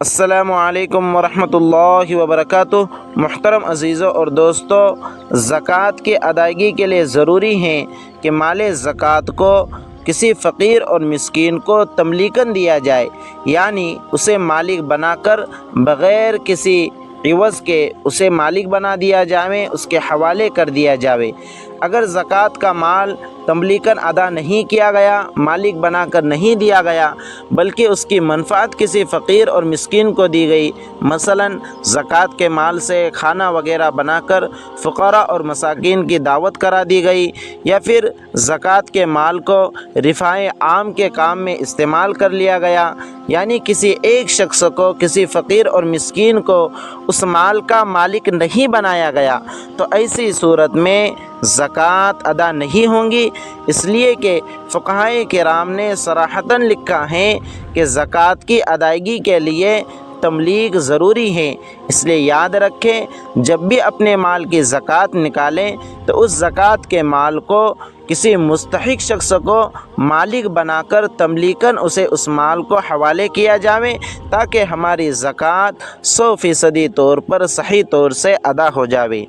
السلام علیکم ورحمۃ اللہ وبرکاتہ۔ محترم عزیزوں اور دوستوں، زکوٰۃ کی ادائیگی کے لیے ضروری ہے کہ مال زکوٰۃ کو کسی فقیر اور مسکین کو تملیکاً دیا جائے، یعنی اسے مالک بنا کر بغیر کسی عوض کے اسے مالک بنا دیا جائے، اس کے حوالے کر دیا جائے۔ اگر زکوٰۃ کا مال تملیکاً ادا نہیں کیا گیا، مالک بنا کر نہیں دیا گیا، بلکہ اس کی منفعت کسی فقیر اور مسکین کو دی گئی، مثلاً زکوٰۃ کے مال سے کھانا وغیرہ بنا کر فقراء اور مساکین کی دعوت کرا دی گئی، یا پھر زکوٰۃ کے مال کو رفاع عام کے کام میں استعمال کر لیا گیا، یعنی کسی ایک شخص کو، کسی فقیر اور مسکین کو اس مال کا مالک نہیں بنایا گیا، تو ایسی صورت میں زکوٰۃ ادا نہیں ہوں گی، اس لیے کہ فقہائے کرام نے صراحتاً لکھا ہے کہ زکوٰۃ کی ادائیگی کے لیے تملیغ ضروری ہے۔ اس لیے یاد رکھیں، جب بھی اپنے مال کی زکوٰۃ نکالیں تو اس زکوٰۃ کے مال کو کسی مستحق شخص کو مالک بنا کر تملیکاً اسے اس مال کو حوالے کیا جائے، تاکہ ہماری زکوٰۃ 100% طور پر صحیح طور سے ادا ہو جائے۔